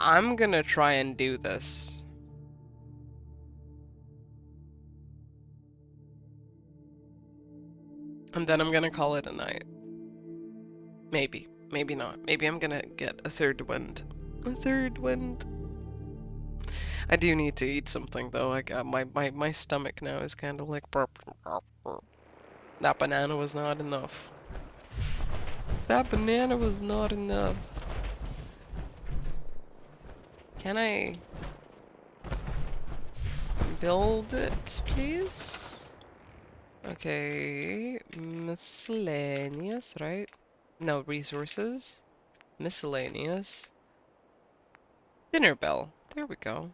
I'm gonna try and do this. And then I'm gonna call it a night. Maybe. Maybe not. Maybe I'm gonna get a third wind. A third wind. I do need to eat something though. I got my stomach now is kind of like burp, burp, burp. That banana was not enough. That banana was not enough. Can I build it, please? Okay, miscellaneous, right? No, resources. Miscellaneous. Dinner bell. There we go.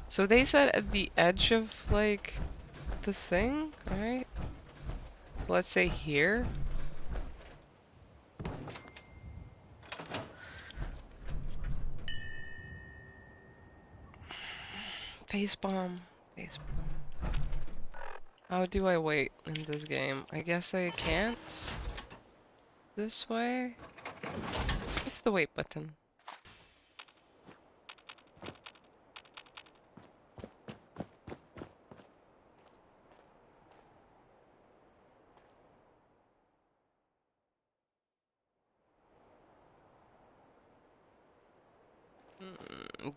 So they said at the edge of, like, the thing, right? Let's say here. Facepalm. Facepalm. How do I wait in this game? I guess I can't. This way? It's the wait button.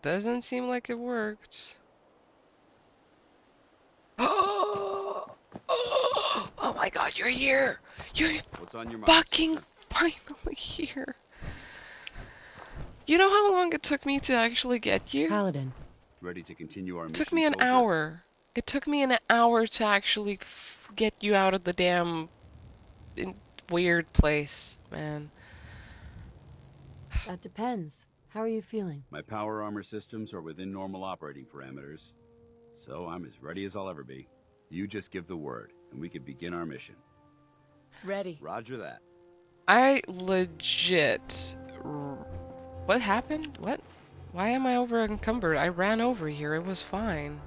Doesn't seem like it worked. Oh my god, you're here! You're What's on your mind, fucking soldier? finally here! You know how long it took me to actually get you? Paladin. Ready to continue our It mission, took me an soldier? hour. It took me an hour to actually get you out of the damn weird place, man. That depends. How are you feeling? My power armor systems are within normal operating parameters, so I'm as ready as I'll ever be. You just give the word, and we can begin our mission. Ready. Roger that. I legit... What happened? What? Why am I over encumbered? I ran over here. It was fine.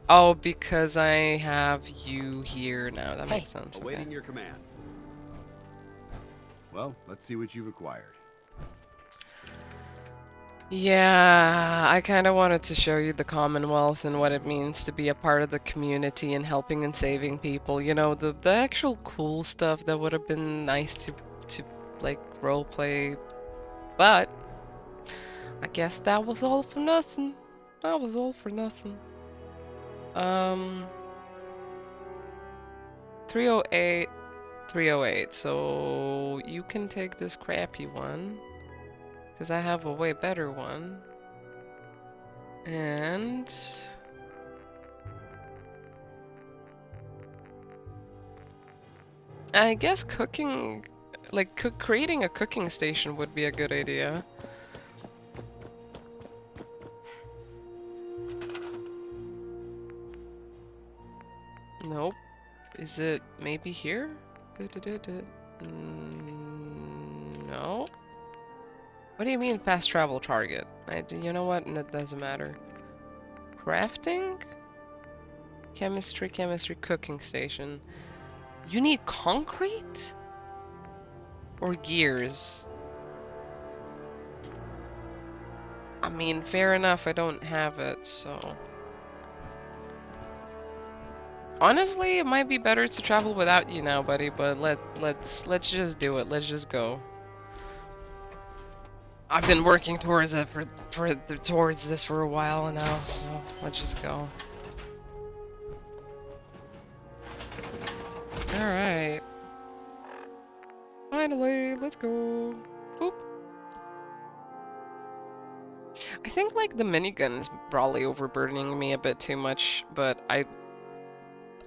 Oh, because I have you here now. That makes sense. Awaiting Okay. your command. Well, let's see what you've acquired. Yeah, I kind of wanted to show you the Commonwealth and what it means to be a part of the community and helping and saving people. You know, the actual cool stuff that would have been nice to like roleplay, but I guess that was all for nothing. That was all for nothing. 308, 308. So you can take this crappy one. Because I have a way better one. And... I guess cooking... Like, creating a cooking station would be a good idea. Nope. Is it maybe here? No. What do you mean fast travel target? You know what? It doesn't matter. Crafting? Chemistry, cooking station. You need concrete? Or gears? I mean, fair enough, I don't have it, so... Honestly, it might be better to travel without you now, buddy, but let's just do it. Let's just go. I've been working towards it towards this for a while now, so let's just go. All right. Finally, let's go. Boop. I think like the minigun is probably overburdening me a bit too much, but I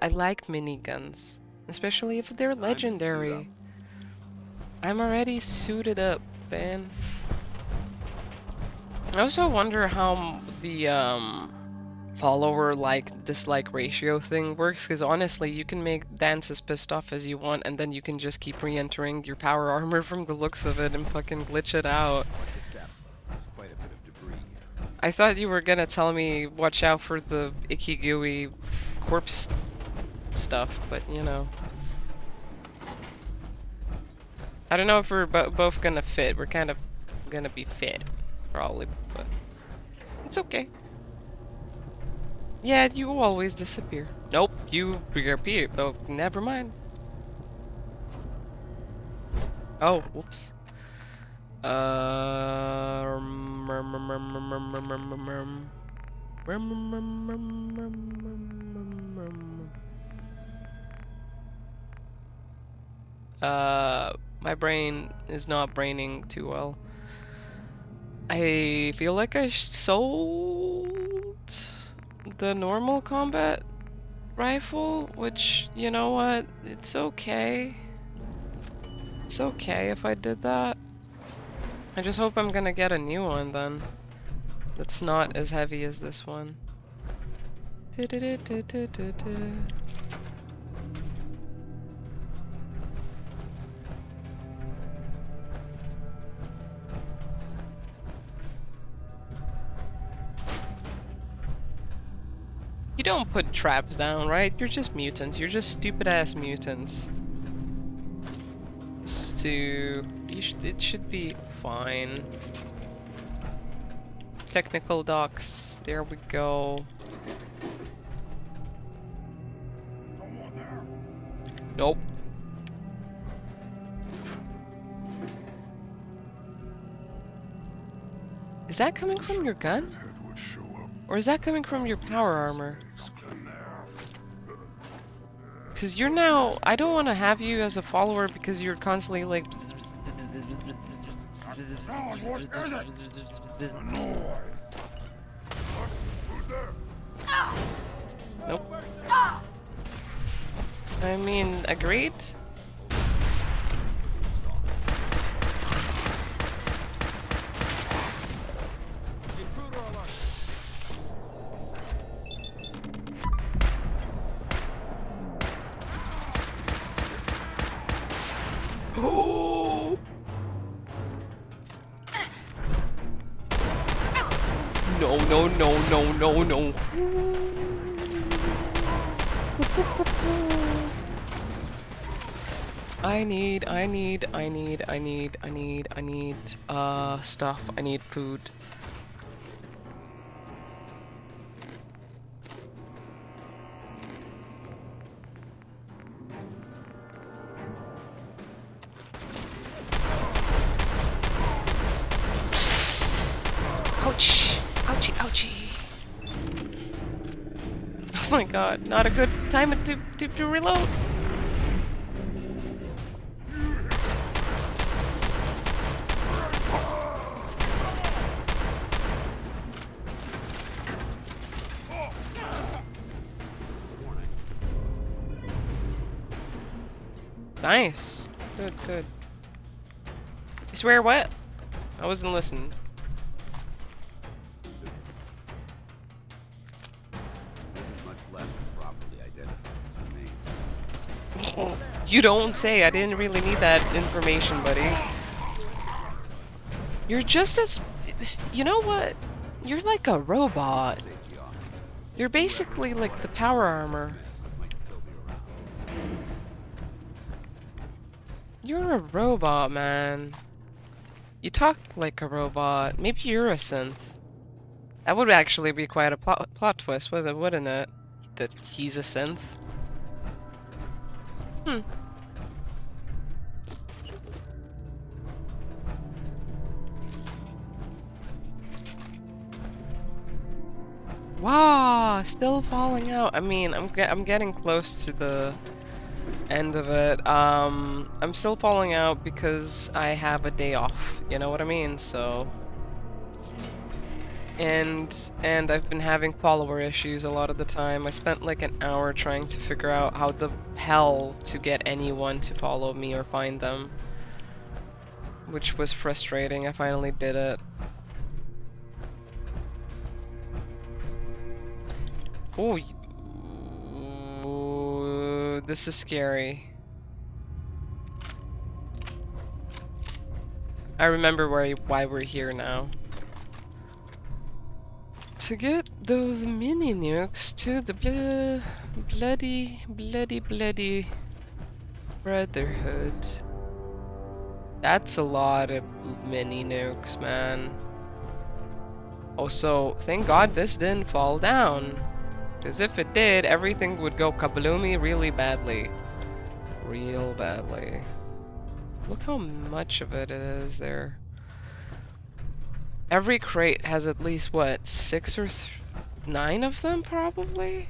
like miniguns, especially if they're legendary. I'm already suited up, man. I also wonder how the follower dislike ratio thing works, because honestly you can make Dan as pissed off as you want and then you can just keep re-entering your power armor from the looks of it and fucking glitch it out. Quite a bit of debris here. I thought you were gonna tell me watch out for the icky gooey corpse stuff, but you know. I don't know if we're both gonna fit. We're kind of gonna be fit, probably, but it's okay. Yeah, you always disappear. Nope, you reappear. Oh, never mind. Oh, whoops. My brain is not braining too well. I feel like I sold the normal combat rifle, which, you know what, it's okay. It's okay if I did that. I just hope I'm gonna get a new one then. That's not as heavy as this one. You don't put traps down, right? You're just mutants. You're just stupid ass mutants. It should be fine. Technical docs. There we go. Nope. Is that coming from your gun? Or is that coming from your power armor? Because you're now... I don't want to have you as a follower because you're constantly like... Nope. I mean, agreed? Oh! No, no, no, no, no, no. I need stuff. I need food. Ouch! Ouchie, ouchie! Oh my god, not a good time to reload! Nice. Good, good. I swear what? I wasn't listening. You don't say. I didn't really need that information, buddy. You're just as... You know what? You're like a robot. You're basically like the power armor. You're a robot, man. You talk like a robot. Maybe you're a synth. That would actually be quite a plot twist, wouldn't it? That he's a synth. Hmm. Wow, still falling out. I mean, I'm getting close to the end of it. I'm still falling out because I have a day off. You know what I mean? So, and I've been having follower issues a lot of the time. I spent like an hour trying to figure out how the hell to get anyone to follow me or find them, which was frustrating. I finally did it. Oh, this is scary. I remember why we're here now. To get those mini nukes to the bloody Brotherhood. That's a lot of mini nukes, man. Also, thank God this didn't fall down. Because if it did, everything would go kabloomy really badly. Real badly. Look how much of it is there. Every crate has at least, what, 6 or 9 of them, probably?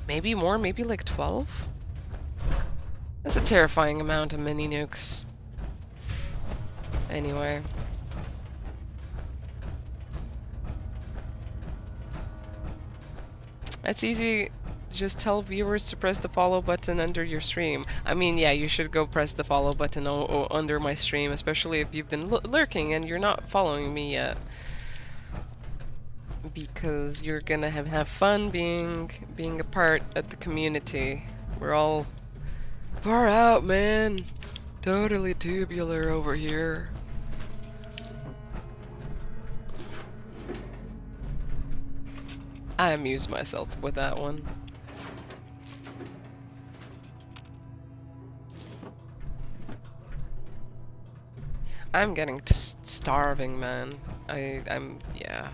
Maybe more, maybe like 12? That's a terrifying amount of mini nukes. Anyway. It's easy. Just tell viewers to press the follow button under your stream. I mean, yeah, you should go press the follow button under my stream, especially if you've been lurking and you're not following me yet. Because you're gonna have fun being a part of the community. We're all far out, man. Totally tubular over here. I amused myself with that one. I'm getting starving, man. I'm yeah.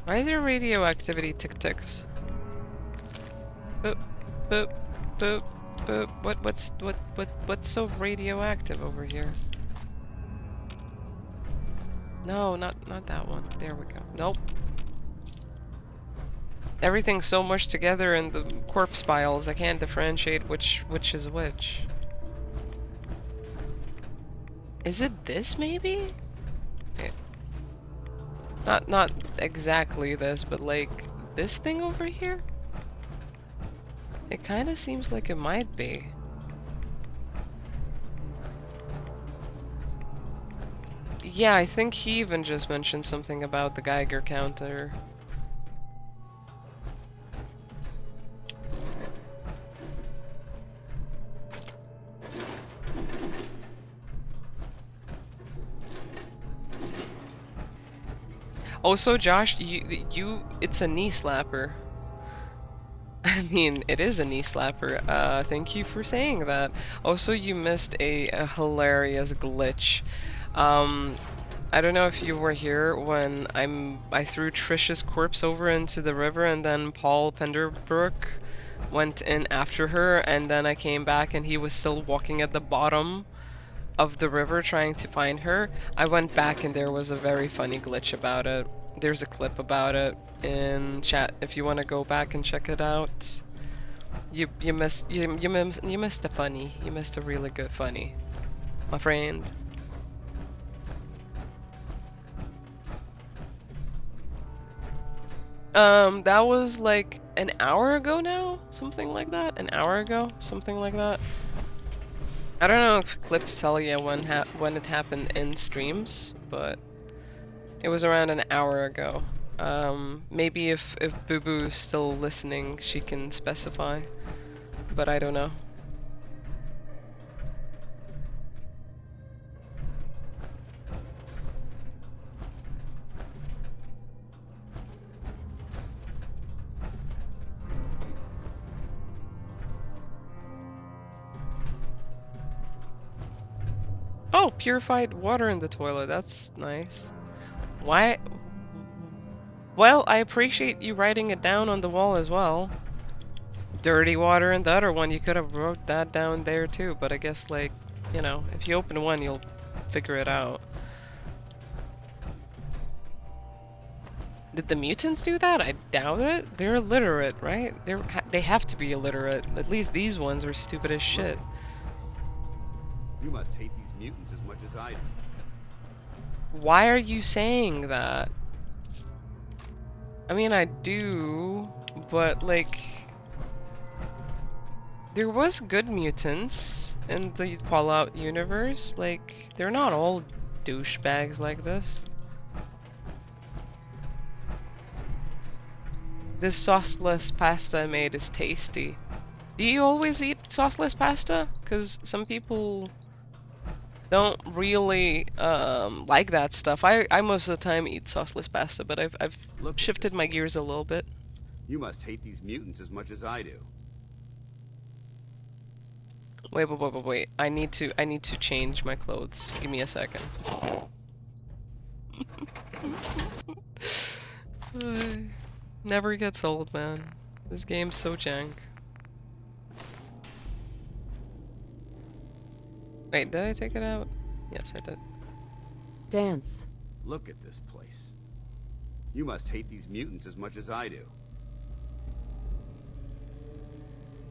Why is there radioactivity tick-ticks? Boop, boop, boop, boop. What's so radioactive over here? No, not that one. There we go. Nope. Everything's so mushed together in the corpse piles, I can't differentiate which is which. Is it this, maybe? Okay. Not exactly this, but like this thing over here? It kind of seems like it might be. Yeah, I think he even just mentioned something about the Geiger counter. Also, Josh, it's a knee slapper. I mean, it is a knee slapper. Thank you for saying that. Also, you missed a hilarious glitch. I don't know if you were here when I threw Trish's corpse over into the river, and then Paul Penderbrook went in after her, and then I came back and he was still walking at the bottom of the river trying to find her. I went back and there was a very funny glitch about it. There's a clip about it in chat if you want to go back and check it out. You missed a funny. You missed a really good funny, my friend. That was like an hour ago now, something like that. An hour ago, something like that. I don't know if clips tell you when it happened in streams, but it was around an hour ago. Maybe if Boo Boo's still listening, she can specify, but I don't know. Oh, purified water in the toilet. That's nice. Why? Well, I appreciate you writing it down on the wall as well. Dirty water in the other one. You could have wrote that down there too, but I guess, like, you know, if you open one, you'll figure it out. Did the mutants do that? I doubt it. They're illiterate, right? They have to be illiterate. At least these ones are stupid as shit. You must hate these mutants as much as I do. Why are you saying that? I mean, I do, but like, there was good mutants in the Fallout universe. Like, they're not all douchebags like this. This sauceless pasta I made is tasty. Do you always eat sauceless pasta? Because some people don't really like that stuff. I most of the time eat sauceless pasta, but I've Look at shifted this my gears a place. little bit. You must hate these mutants as much as I do. Wait. I need to change my clothes. Give me a second. Never gets old, man. This game's so jank. Wait, did I take it out? Yes, I did. Dance. Look at this place. You must hate these mutants as much as I do.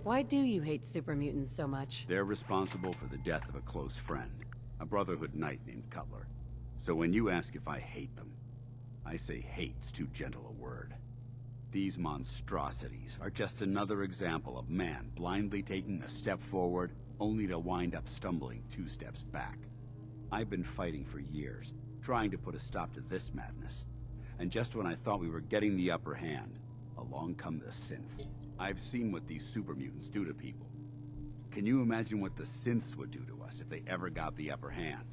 Why do you hate super mutants so much? They're responsible for the death of a close friend, a Brotherhood knight named Cutler. So when you ask if I hate them, I say hate's too gentle a word. These monstrosities are just another example of man blindly taking a step forward, only to wind up stumbling 2 steps back. I've been fighting for years, trying to put a stop to this madness. And just when I thought we were getting the upper hand, along come the synths. I've seen what these super mutants do to people. Can you imagine what the synths would do to us if they ever got the upper hand?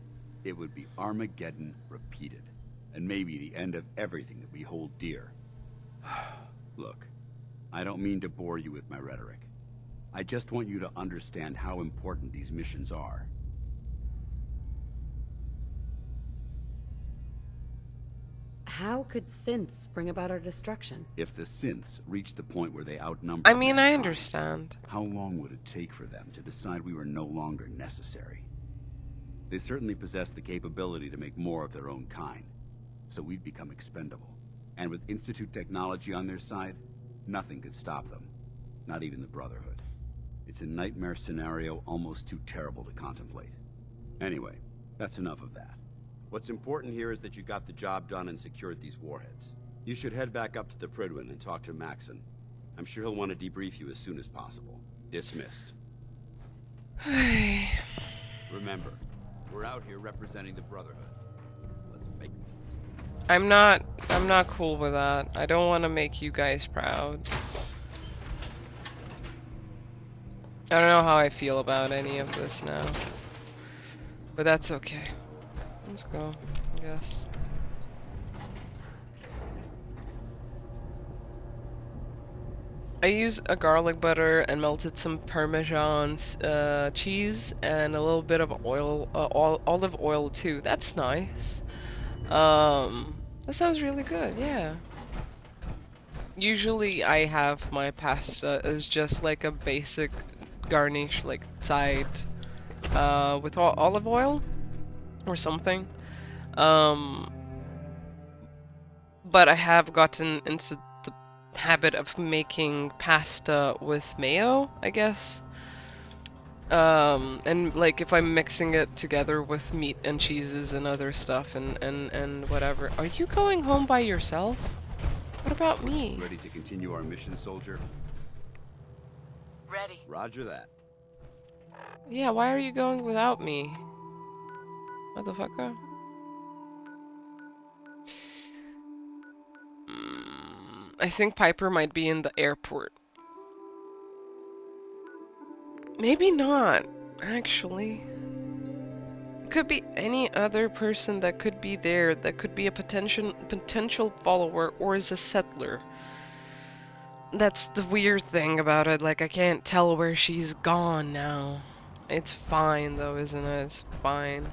It would be Armageddon repeated, and maybe the end of everything that we hold dear. Look, I don't mean to bore you with my rhetoric. I just want you to understand how important these missions are. How could synths bring about our destruction? If the synths reach the point where they outnumber I mean, I mankind, understand. how long would it take for them to decide we were no longer necessary? They certainly possess the capability to make more of their own kind, so we'd become expendable. And with Institute technology on their side, nothing could stop them. Not even the Brotherhood. It's a nightmare scenario almost too terrible to contemplate. Anyway, that's enough of that. What's important here is that you got the job done and secured these warheads. You should head back up to the Prydwen and talk to Maxon. I'm sure he'll want to debrief you as soon as possible. Dismissed. Remember, we're out here representing the Brotherhood. Let's make... I'm not cool with that. I don't want to make you guys proud. I don't know how I feel about any of this now. But that's okay. Let's go, I guess. I used a garlic butter and melted some Parmesan cheese and a little bit of oil, olive oil too. That's nice. That sounds really good, yeah. Usually I have my pasta as just like a basic garnish, like side, with olive oil or something. But I have gotten into the habit of making pasta with mayo, I guess. And like if I'm mixing it together with meat and cheeses and other stuff and whatever. Are you going home by yourself? What about me? Ready to continue our mission, soldier? Ready. Roger that. Yeah, why are you going without me? Motherfucker. I think Piper might be in the airport. Maybe not, actually. It could be any other person that could be there, that could be a potential follower or is a settler. That's the weird thing about it, like I can't tell where she's gone now. It's fine though, isn't it? It's fine.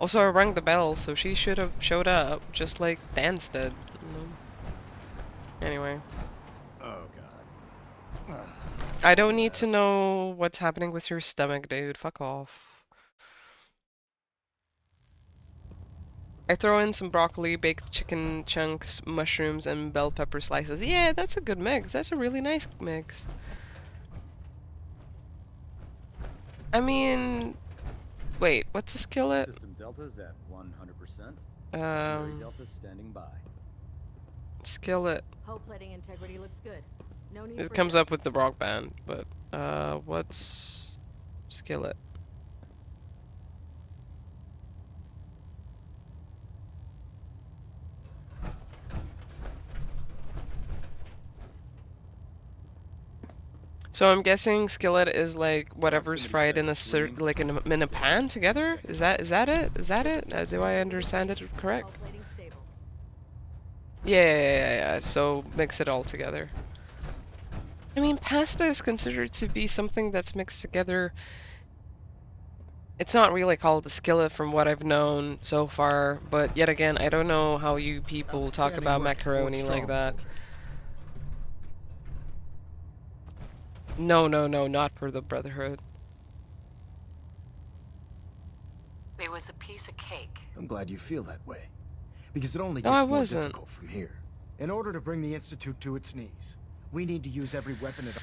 Also, I rang the bell, so she should have showed up, just like Dance did. You know? Anyway. Oh god. I don't need to know what's happening with your stomach, dude. Fuck off. I throw in some broccoli, baked chicken chunks, mushrooms, and bell pepper slices. Yeah, that's a good mix. That's a really nice mix. I mean, wait, what's a skillet? System Delta's at 100%. Um, Secondary Delta standing by. Skillet. Hull plating integrity looks good. No need It for comes up with the adjustments. brock band, but what's skillet? So I'm guessing skillet is like whatever's Proximity fried in a sensor screening. like in a pan together. Is that it? Is that it? Do I understand it correct? Yeah. So mix it all together. I mean, pasta is considered to be something that's mixed together. It's not really called a skillet from what I've known so far, but yet again, I don't know how you people talk Outstanding about work at Fort macaroni like Strong, that. soldier. No, not for the Brotherhood. It was a piece of cake. I'm glad you feel that way, because it only No, I gets more wasn't. difficult from here. In order to bring the Institute to its knees, we need to use every weapon at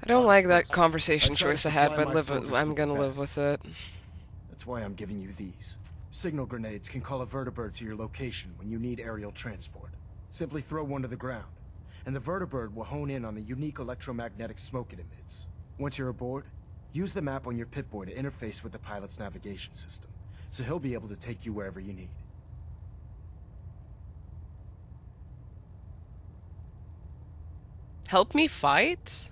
I don't our like that disposal. conversation I try to choice I had, supply but my soldiers I'm with the gonna live best. with it. That's why I'm giving you these. Signal grenades can call a vertibird to your location when you need aerial transport. Simply throw one to the ground, and the vertibird will hone in on the unique electromagnetic smoke it emits. Once you're aboard, use the map on your Pip-Boy to interface with the pilot's navigation system, so he'll be able to take you wherever you need. Help me fight?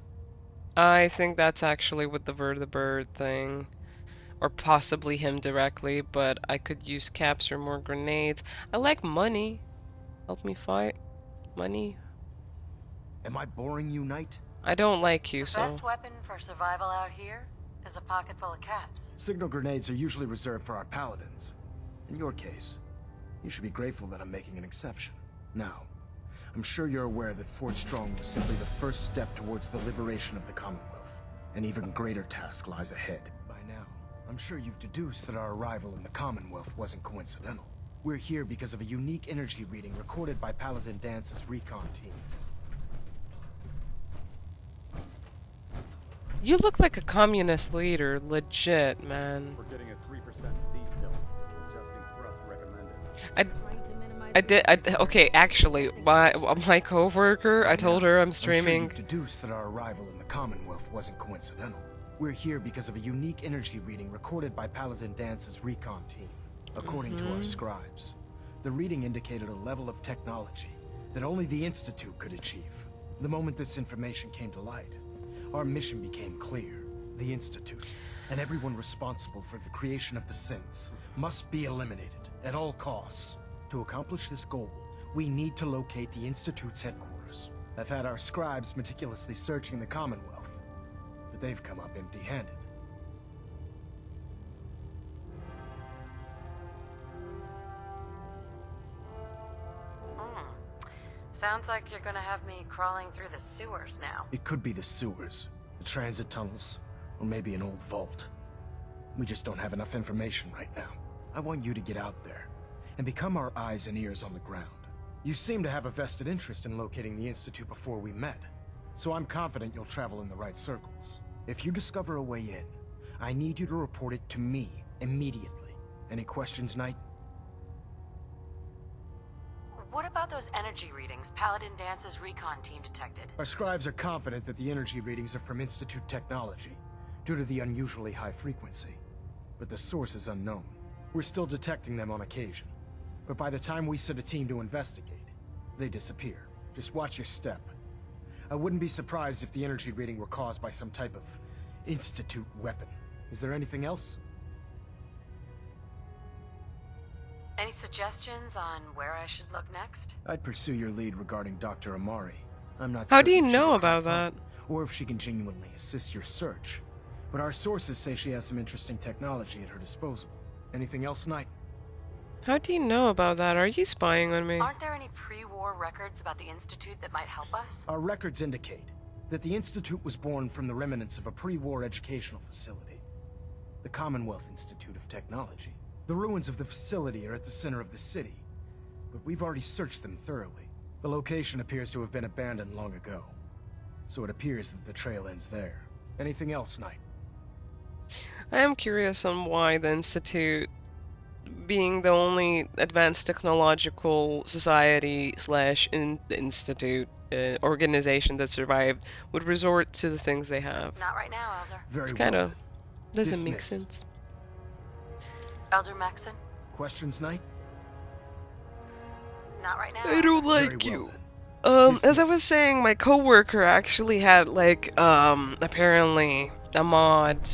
I think that's actually with the vertibird thing. Or possibly him directly, but I could use caps or more grenades. I like money. Help me fight. Money. Am I boring you, Knight? I don't like you, The so. best weapon for survival out here is a pocket full of caps. Signal grenades are usually reserved for our paladins. In your case, you should be grateful that I'm making an exception. Now, I'm sure you're aware that Fort Strong was simply the first step towards the liberation of the Commonwealth. An even greater task lies ahead. By now, I'm sure you've deduced that our arrival in the Commonwealth wasn't coincidental. We're here because of a unique energy reading recorded by Paladin Dance's recon team. You look like a communist leader, legit, man. We're getting a 3% Z tilt. Adjusting thrust recommended. Okay, actually, my coworker, I told her I'm I'm streaming. sure you've deduced that our arrival in the Commonwealth wasn't coincidental. We're here because of a unique energy reading recorded by Paladin Dance's recon team. According to our scribes, the reading indicated a level of technology that only the Institute could achieve. The moment this information came to light, our mission became clear. The Institute, and everyone responsible for the creation of the synths, must be eliminated at all costs. To accomplish this goal, we need to locate the Institute's headquarters. I've had our scribes meticulously searching the Commonwealth, but they've come up empty-handed. Sounds like you're gonna have me crawling through the sewers now. It could be the sewers, the transit tunnels, or maybe an old vault. We just don't have enough information right now. I want you to get out there and become our eyes and ears on the ground. You seem to have a vested interest in locating the Institute before we met, so I'm confident you'll travel in the right circles. If you discover a way in, I need you to report it to me immediately. Any questions, Knight? What about those energy readings Paladin Dance's recon team detected? Our scribes are confident that the energy readings are from Institute technology, due to the unusually high frequency. But the source is unknown. We're still detecting them on occasion. But by the time we send a team to investigate, they disappear. Just watch your step. I wouldn't be surprised if the energy reading were caused by some type of Institute weapon. Is there anything else? Any suggestions on where I should look next? I'd pursue your lead regarding Dr. Amari. I'm not How do you certain if she's know a about crackpot, that? or if she can genuinely assist your search. But our sources say she has some interesting technology at her disposal. Anything else, Knight? How do you know about that? Are you spying on me? Aren't there any pre-war records about the Institute that might help us? Our records indicate that the Institute was born from the remnants of a pre-war educational facility, the Commonwealth Institute of Technology. The ruins of the facility are at the center of the city, but we've already searched them thoroughly. The location appears to have been abandoned long ago, so it appears that the trail ends there. Anything else, Knight? I am curious on why the Institute, being the only advanced technological society slash institute organization that survived, would resort to the things they have. Not right now, Elder. Very It's well. kind of then. doesn't make Dismissed. sense. Elder Maxon? Questions, Knight? Not right now. I don't Very like well, you. then. As I was saying, my coworker actually had like apparently a mod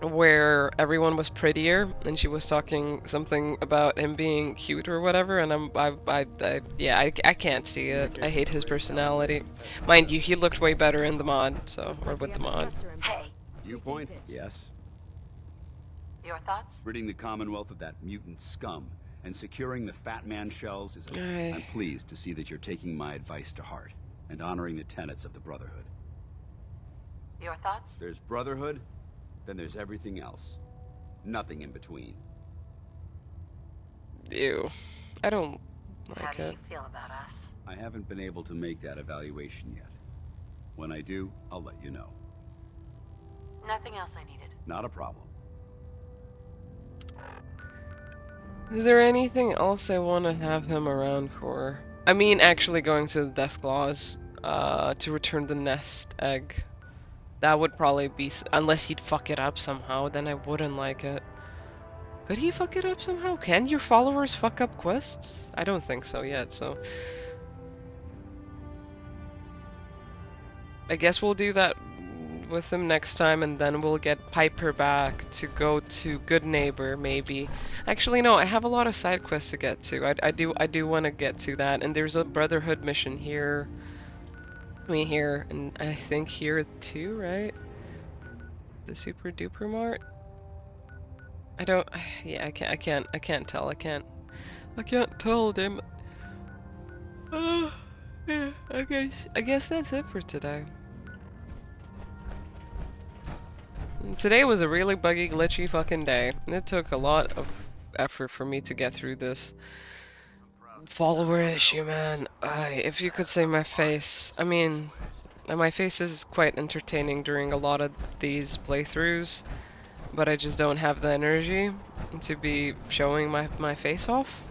where everyone was prettier, and she was talking something about him being cute or whatever, and I can't see it. I hate his personality. Mind you, he looked way better in the mod, so, or with the mod. Hey, Viewpoint? Yes. your thoughts? Ridding the Commonwealth of that mutant scum and securing the Fat Man shells is I'm pleased to see that you're taking my advice to heart and honoring the tenets of the Brotherhood. Your thoughts? There's Brotherhood, then there's everything else. Nothing in between. Ew. I don't How like do it. you feel about us? I haven't been able to make that evaluation yet. When I do, I'll let you know. Nothing else I needed. Not a problem. Is there anything else I want to have him around for? I mean, actually going to the Death Claws, to return the nest egg. That would probably be, unless he'd fuck it up somehow, then I wouldn't like it. Could he fuck it up somehow? Can your followers fuck up quests? I don't think so yet, so... I guess we'll do that with him next time, and then we'll get Piper back to go to Good Neighbor, maybe. Actually, no, I have a lot of side quests to get to. I do want to get to that, and there's a Brotherhood mission here. I mean, here, and I think here too, right? The Super Duper Mart? I don't, yeah, I can't tell, I can't tell, damn it. Yeah, I guess that's it for today. Today was a really buggy, glitchy fucking day. It took a lot of effort for me to get through this follower issue, man. If you could see my face, I mean, my face is quite entertaining during a lot of these playthroughs, but I just don't have the energy to be showing my face off.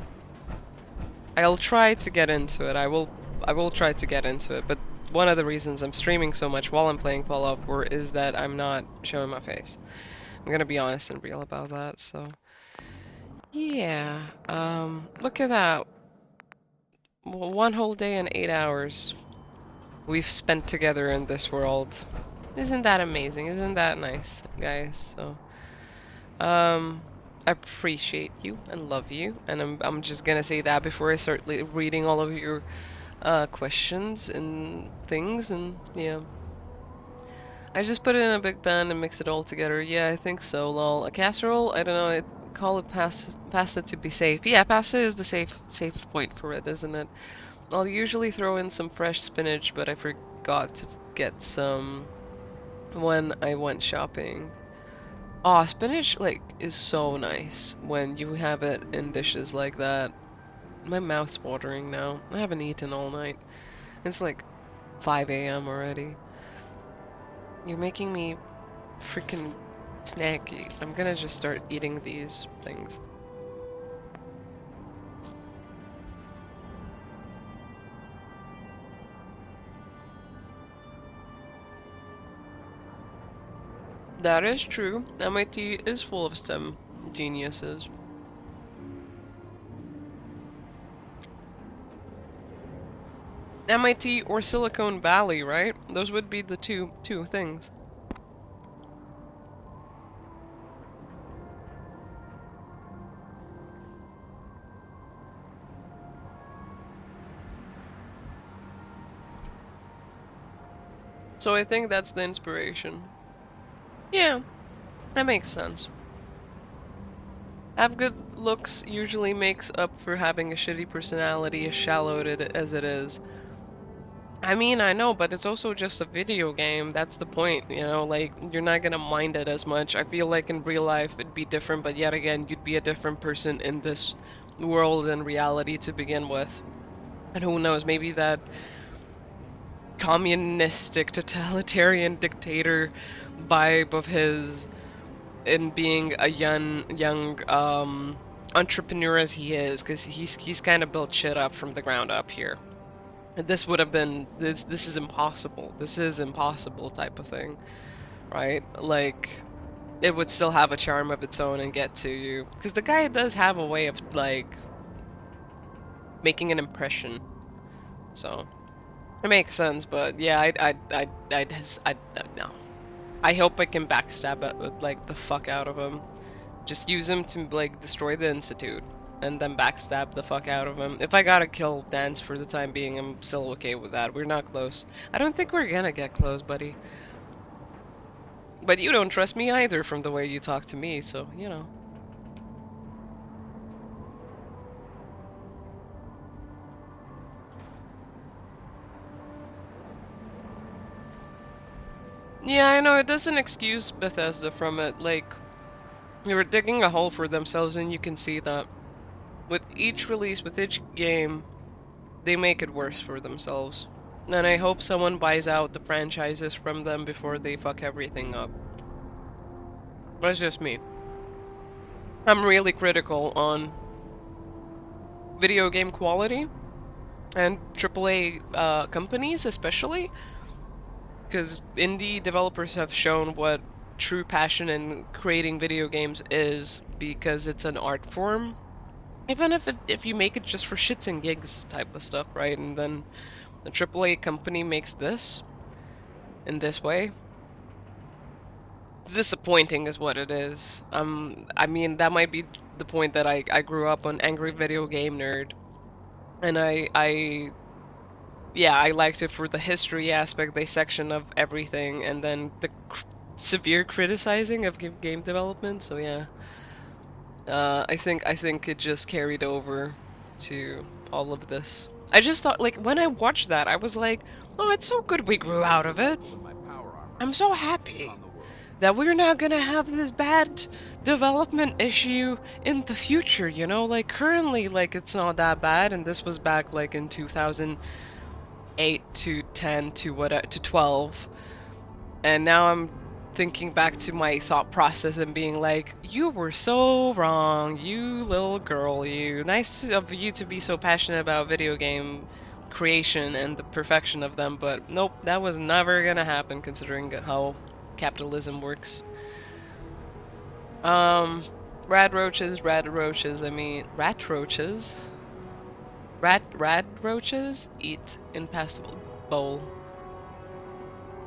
I'll try to get into it. I will try to get into it, but one of the reasons I'm streaming so much while I'm playing Fallout 4 is that I'm not showing my face. I'm gonna be honest and real about that, so... Yeah, look at that. One whole day and 8 hours we've spent together in this world. Isn't that amazing? Isn't that nice, guys? So, I appreciate you and love you, and I'm just gonna say that before I start reading all of your questions and things, and yeah. I just put it in a big pan and mix it all together. Yeah, I think so, lol. A casserole? I don't know, I call it pasta to be safe. Yeah, pasta is the safe point for it, isn't it? I'll usually throw in some fresh spinach, but I forgot to get some when I went shopping. Aw, spinach, like, is so nice when you have it in dishes like that. My mouth's watering now. I haven't eaten all night. It's like 5 AM already. You're making me freaking snacky. I'm gonna just start eating these things. That is true. MIT is full of STEM geniuses. MIT or Silicon Valley, right? Those would be the two things. So I think that's the inspiration. Yeah, that makes sense. Have good looks usually makes up for having a shitty personality, as shallow as it is. I mean, I know, but it's also just a video game. That's the point, you know, like, you're not gonna mind it as much. I feel like in real life it'd be different, but yet again, you'd be a different person in this world and reality to begin with. And who knows, maybe that communistic, totalitarian dictator vibe of his in being a young entrepreneur as he is, because he's kind of built shit up from the ground up here. This would have been, this is impossible. This is impossible type of thing, right? Like, it would still have a charm of its own and get to you. Because the guy does have a way of, like, making an impression. So, It makes sense, but yeah, no. I hope I can backstab it with, like, the fuck out of him. Just use him to, like, destroy the Institute, and then backstab the fuck out of him. If I gotta kill Dance for the time being, I'm still okay with that. We're not close. I don't think we're gonna get close, buddy. But you don't trust me either from the way you talk to me, so, you know. Yeah, I know, it doesn't excuse Bethesda from it. Like, they were digging a hole for themselves, and you can see that. With each release, with each game, they make it worse for themselves. And I hope someone buys out the franchises from them before they fuck everything up. That's just me. I'm really critical on video game quality and AAA companies especially, because indie developers have shown what true passion in creating video games is, because it's an art form. Even if you make it just for shits and gigs type of stuff, right? And then the AAA company makes this in this way. It's disappointing is what it is. I mean, that might be the point that I grew up on Angry Video Game Nerd. And yeah, I liked it for the history aspect, the section of everything, and then the severe criticizing of game development. So yeah, I think it just carried over to all of this. I just thought, like, when I watched that, I was like, oh, it's so good we grew out of it. I'm so happy that we're not gonna have this bad development issue in the future, you know? Like, currently, like, it's not that bad, and this was back, like, in 2008 to 10 to what to 12, and now I'm thinking back to my thought process and being like, you were so wrong, you little girl, you. Nice of you to be so passionate about video game creation and the perfection of them, but nope, that was never gonna happen considering how capitalism works. Rad roaches, I mean, rat roaches? Rad roaches eat impassable bowl.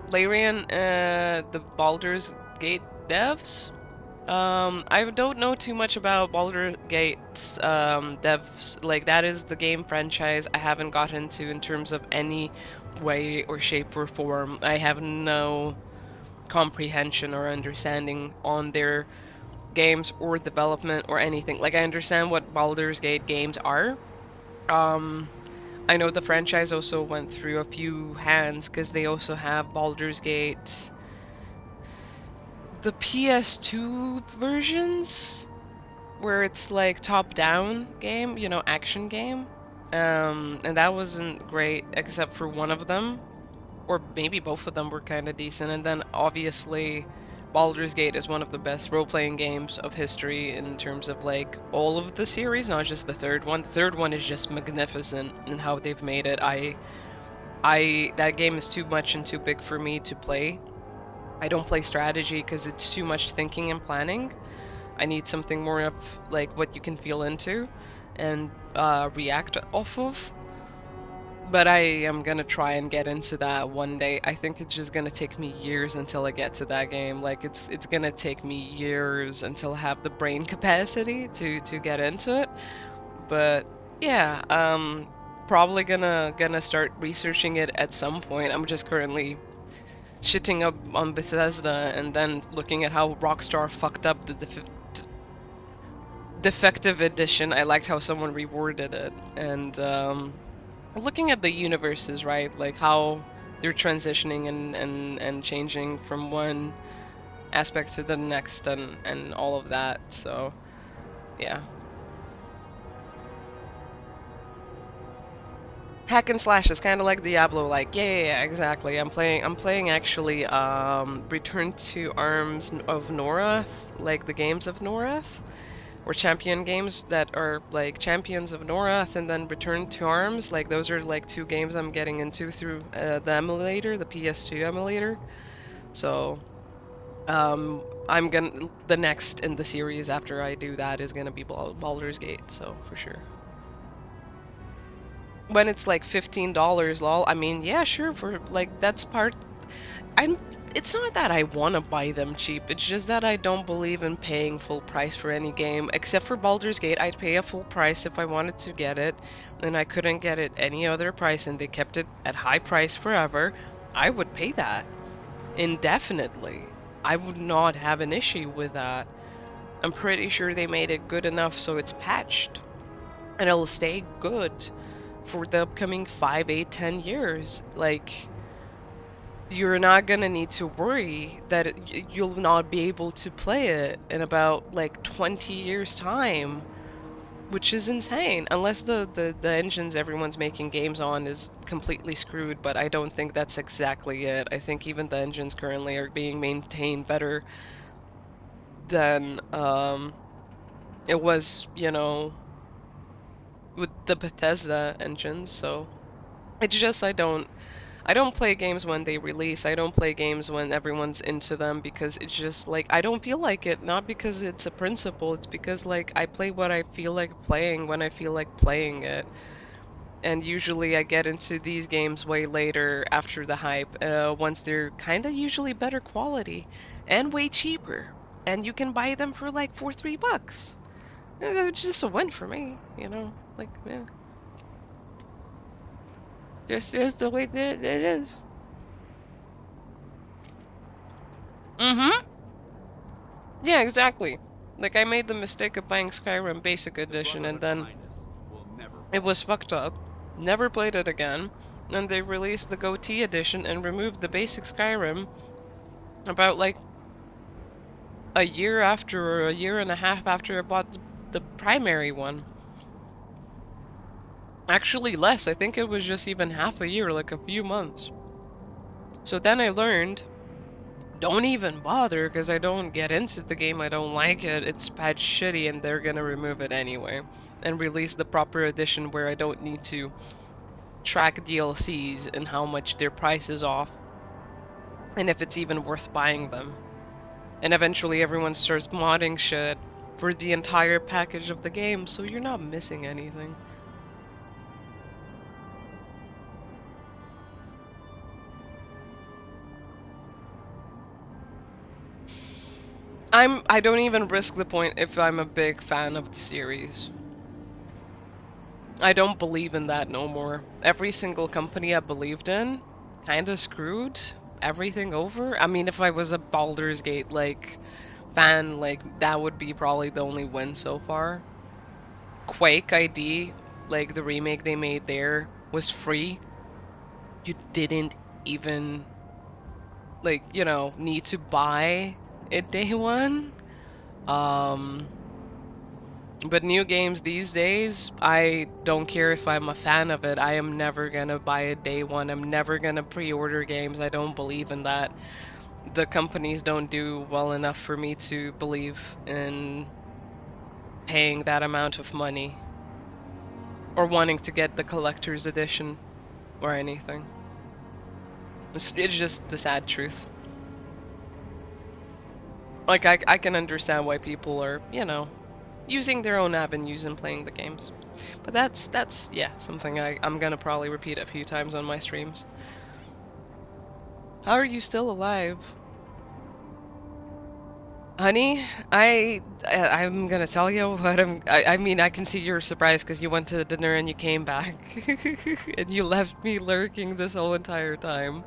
Larian, the Baldur's Gate devs? I don't know too much about Baldur's Gate's devs. Like, that is the game franchise I haven't got into in terms of any way or shape or form. I have no comprehension or understanding on their games or development or anything. Like, I understand what Baldur's Gate games are. I know the franchise also went through a few hands because they also have Baldur's Gate, the PS2 versions, where it's like top-down game, you know, action game. And that wasn't great except for one of them, or maybe both of them were kind of decent. And then obviously Baldur's Gate is one of the best role-playing games of history in terms of, like, all of the series, not just the third one. The third one is just magnificent in how they've made it. That game is too much and too big for me to play. I don't play strategy because it's too much thinking and planning. I need something more of, like, what you can feel into and react off of. But I am gonna try and get into that one day. I think it's just gonna take me years until I get to that game. Like, it's gonna take me years until I have the brain capacity to get into it. But yeah, probably gonna start researching it at some point. I'm just currently shitting up on Bethesda and then looking at how Rockstar fucked up the defective edition. I liked how someone reworded it, and looking at the universes, right? Like how they're transitioning and changing from one aspect to the next and all of that. So yeah. Hack and slash is kind of like Diablo, like yeah, exactly. I'm playing actually Return to Arms of Norath, like the games of Norath, or champion games that are like Champions of Norath and then Return to Arms. Like, those are like two games I'm getting into through the emulator, the PS2 emulator. So the next in the series after I do that is gonna be Baldur's Gate, so for sure. when it's like $15, lol, I mean, yeah, sure, for like that's part. It's not that I want to buy them cheap, it's just that I don't believe in paying full price for any game. Except for Baldur's Gate, I'd pay a full price if I wanted to get it, and I couldn't get it any other price, and they kept it at high price forever. I would pay that indefinitely. I would not have an issue with that. I'm pretty sure they made it good enough so it's patched, and it'll stay good for the upcoming 5, 8, 10 years. Like, you're not gonna need to worry that you'll not be able to play it in about like 20 years time, which is insane, unless the engines everyone's making games on is completely screwed, but I don't think that's exactly it. I think even the engines currently are being maintained better than it was, you know, with the Bethesda engines. So it's just I don't play games when they release. I don't play games when everyone's into them, because it's just like I don't feel like it. Not because it's a principle, it's because like I play what I feel like playing when I feel like playing it. And usually I get into these games way later after the hype, once they're kind of usually better quality and way cheaper. And you can buy them for like $3. It's just a win for me, you know? Like, yeah. Just the way that it is. Mm-hmm. Yeah, exactly. Like, I made the mistake of buying Skyrim Basic Edition, and then it was fucked up. Never played it again. And they released the GOTY Edition and removed the basic Skyrim about, like, a year after, or a year and a half after I bought the primary one. Actually less, I think it was just even half a year, like a few months. So then I learned, don't even bother, because I don't get into the game, I don't like it, it's patched shitty, and they're gonna remove it anyway. And release the proper edition where I don't need to track DLCs and how much their price is off. And if it's even worth buying them. And eventually everyone starts modding shit for the entire package of the game, so you're not missing anything. I don't even risk the point if I'm a big fan of the series. I don't believe in that no more. Every single company I believed in kinda screwed everything over. I mean, if I was a Baldur's Gate like fan, like that would be probably the only win so far. Quake ID, like the remake they made there, was free. You didn't even, like, you know, need to buy it day one. But new games these days, I don't care if I'm a fan of it. I am never gonna buy it day one. I'm never gonna pre-order games. I don't believe in that. The companies don't do well enough for me to believe in paying that amount of money. Or wanting to get the collector's edition or anything. It's just the sad truth. Like, I can understand why people are, you know, using their own avenues and playing the games. But that's yeah, something I'm gonna probably repeat a few times on my streams. How are you still alive? Honey, I'm gonna tell you what I mean, I can see you're surprised because you went to dinner and you came back. And you left me lurking this whole entire time.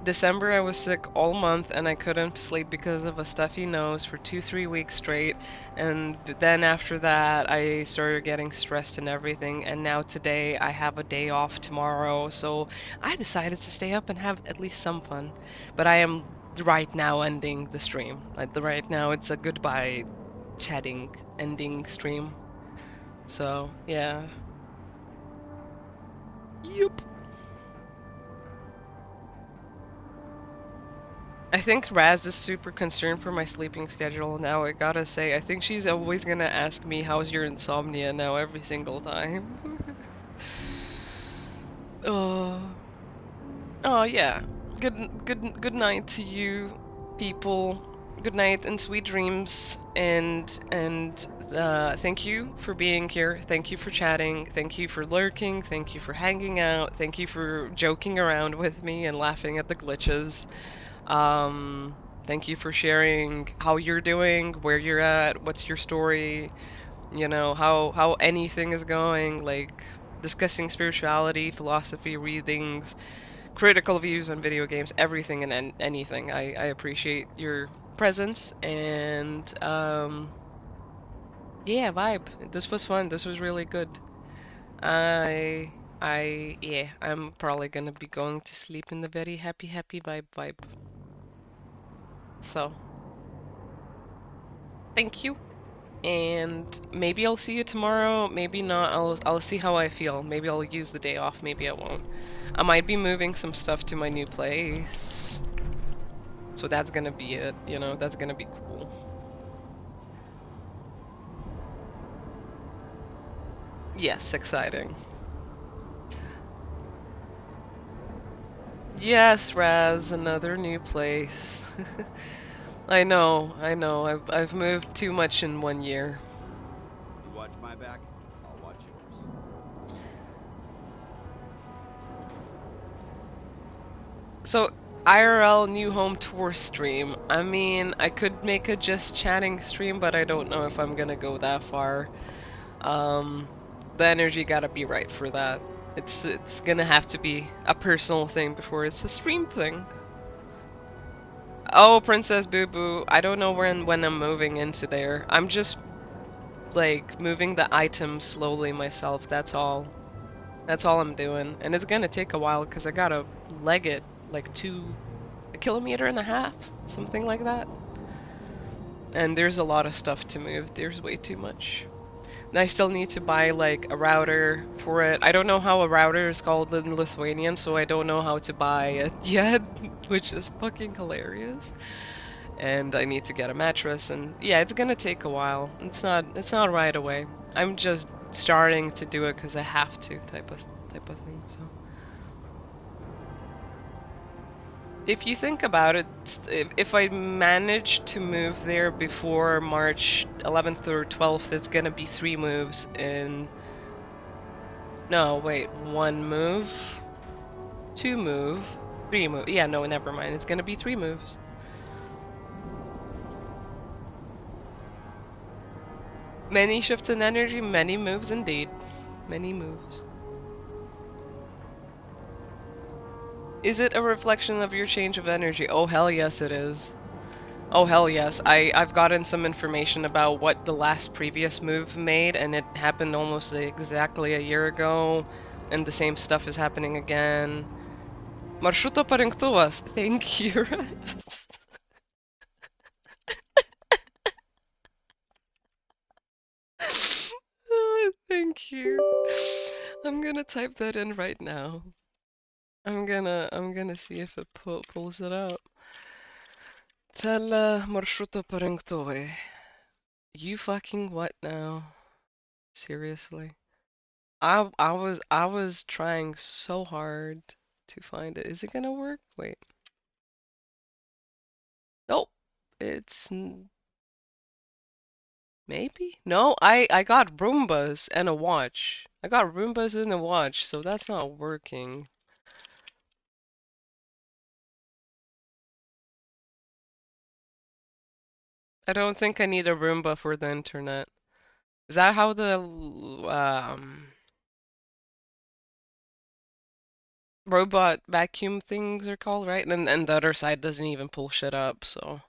December I was sick all month and I couldn't sleep because of a stuffy nose for 2-3 weeks straight, and then after that I started getting stressed and everything, and now today I have a day off tomorrow, so I decided to stay up and have at least some fun. But I am right now ending the stream. Right now it's a goodbye chatting ending stream. So yeah. Yup. I think Raz is super concerned for my sleeping schedule now. I gotta say, I think she's always gonna ask me, how's your insomnia now, every single time. Oh yeah. Good night to you, people. Good night and sweet dreams, and Thank you for being here. Thank you for chatting. Thank you for lurking. Thank you for hanging out. Thank you for joking around with me and laughing at the glitches. Thank you for sharing how you're doing, where you're at, what's your story, you know, how anything is going, like discussing spirituality, philosophy, readings, critical views on video games, everything and anything. I appreciate your presence and yeah, vibe. This was fun. This was really good. I yeah, I'm probably gonna be going to sleep in the very happy vibe. So, thank you. And maybe I'll see you tomorrow, maybe not. I'll see how I feel. Maybe I'll use the day off, maybe I won't. I might be moving some stuff to my new place. So that's gonna be it, you know, that's gonna be cool. Yes, exciting. Yes, Raz, another new place. I know. I've moved too much in 1 year. You watch my back, I'll watch yours. So, IRL new home tour stream. I mean, I could make a just chatting stream, but I don't know if I'm gonna go that far. The energy gotta be right for that. It's gonna have to be a personal thing before it's a stream thing. Oh, Princess Boo Boo, I don't know when I'm moving into there. I'm just like moving the items slowly myself. That's all. That's all I'm doing, and it's gonna take a while because I gotta leg it like 1.5 kilometers, something like that. And there's a lot of stuff to move. There's way too much. And I still need to buy like a router for it. I don't know how a router is called in Lithuanian, so I don't know how to buy it yet, which is fucking hilarious. And I need to get a mattress, and yeah, it's gonna take a while. It's not right away. I'm just starting to do it because I have to type of thing. So if you think about it, if I manage to move there before March 11th or 12th, it's gonna be 3 moves in. No, wait, 1 move, 2 move, 3 move. Yeah, no, never mind. It's gonna be 3 moves. Many shifts in energy, many moves indeed. Many moves. Is it a reflection of your change of energy? Oh, hell yes, it is. Oh, hell yes. I've gotten some information about what the last previous move made, and it happened almost exactly a year ago, and the same stuff is happening again. Maršruto parinktuvas. Thank you. Thank you. I'm gonna type that in right now. I'm gonna see if it pulls it up. Tele maršruto parinktuve. You fucking what now? Seriously? I was trying so hard to find it. Is it gonna work? Wait. Nope. It's maybe? No, I got Roombas and a watch. I got Roombas and a watch, so that's not working. I don't think I need a Roomba for the internet. Is that how the robot vacuum things are called, right? And the other side doesn't even pull shit up, so.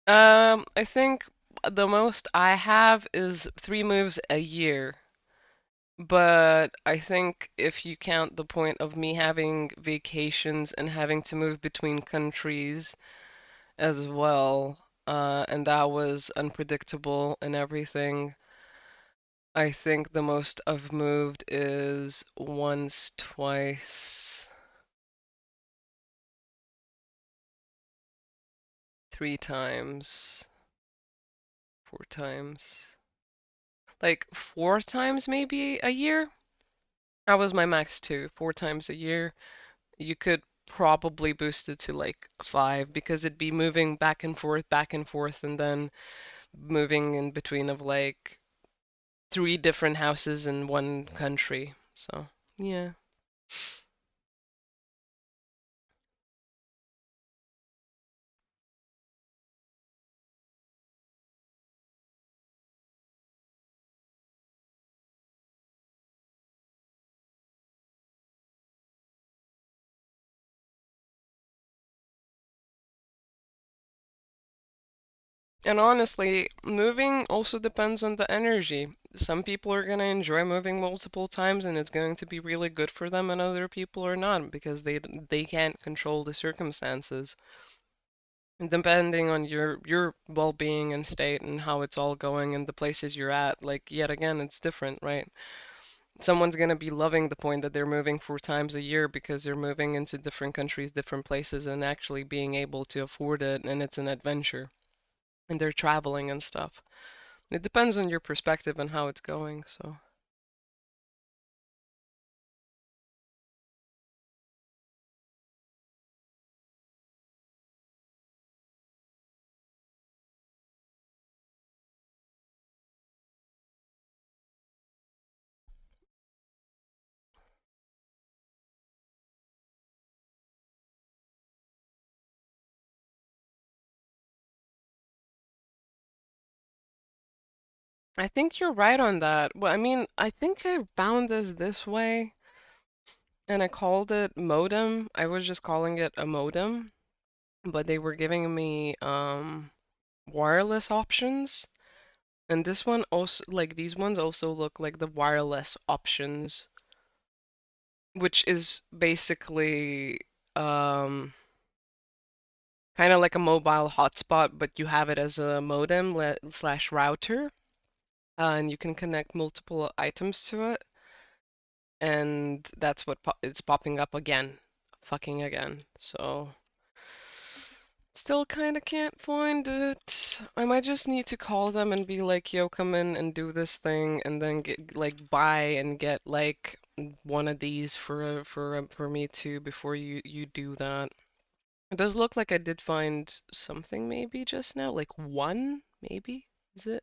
I think the most I have is 3 moves a year. But I think if you count the point of me having vacations and having to move between countries as well, and that was unpredictable and everything, I think the most I've moved is once, twice, 3 times, 4 times. Like 4 times maybe a year? That was my max too, 4 times a year. You could probably boost it to like 5 because it'd be moving back and forth, and then moving in between of like 3 different houses in one country. So, yeah. And honestly, moving also depends on the energy. Some people are going to enjoy moving multiple times and it's going to be really good for them, and other people are not because they can't control the circumstances. And depending on your well-being and state and how it's all going and the places you're at, like yet again, it's different, right? Someone's going to be loving the point that they're moving 4 times a year because they're moving into different countries, different places, and actually being able to afford it, and it's an adventure, and they're traveling and stuff. It depends on your perspective and how it's going, so. I think you're right on that. Well, I mean, I think I found this way and I called it modem. I was just calling it a modem, but they were giving me wireless options. And this one also, like these ones also look like the wireless options, which is basically um kind of like a mobile hotspot, but you have it as a modem slash router, and you can connect multiple items to it. And that's what it's popping up again, fucking again. So still kind of can't find it. I might just need to call them and be like, "Yo, come in and do this thing," and then get like buy and get like one of these for me too before you do that. It does look like I did find something maybe just now, like one maybe. Is it?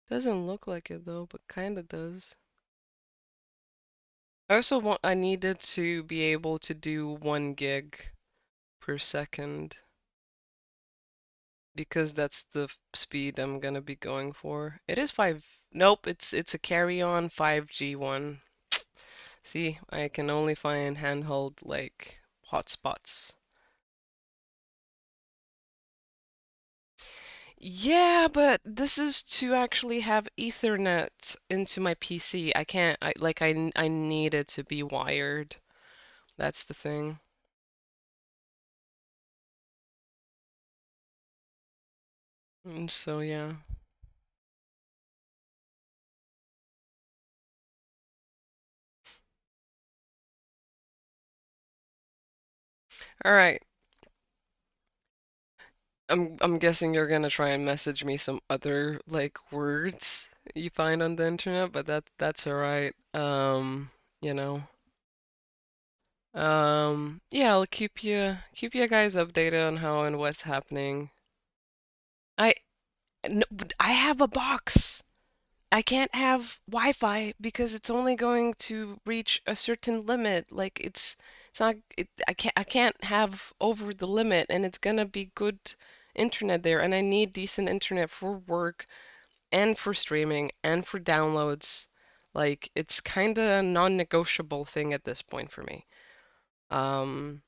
Doesn't look like it though, but kind of does. I needed to be able to do 1 gig per second because that's the speed I'm gonna be going for. It is 5. Nope, it's a carry-on 5G one. See, I can only find handheld like hotspots. Yeah, but this is to actually have Ethernet into my PC. I can't, I need it to be wired. That's the thing. And so yeah. All right. I'm guessing you're gonna try and message me some other like words you find on the internet, but that's all right. You know. Yeah, I'll keep you guys updated on how and what's happening. I no, I have a box. I can't have Wi-Fi because it's only going to reach a certain limit. Like it's not I can't have over the limit, and it's gonna be good internet there, and I need decent internet for work and for streaming and for downloads. Like it's kind of a non-negotiable thing at this point for me. Um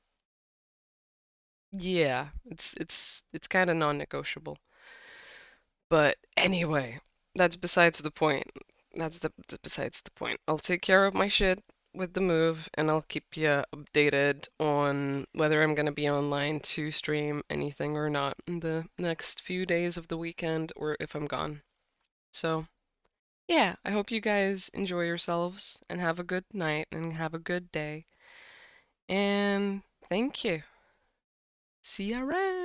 yeah, it's kind of non-negotiable. But anyway, that's besides the point. Besides the point. I'll take care of my shit with the move, and I'll keep you updated on whether I'm gonna be online to stream anything or not in the next few days of the weekend or if I'm gone. So, yeah, I hope you guys enjoy yourselves and have a good night and have a good day. And thank you. See ya around.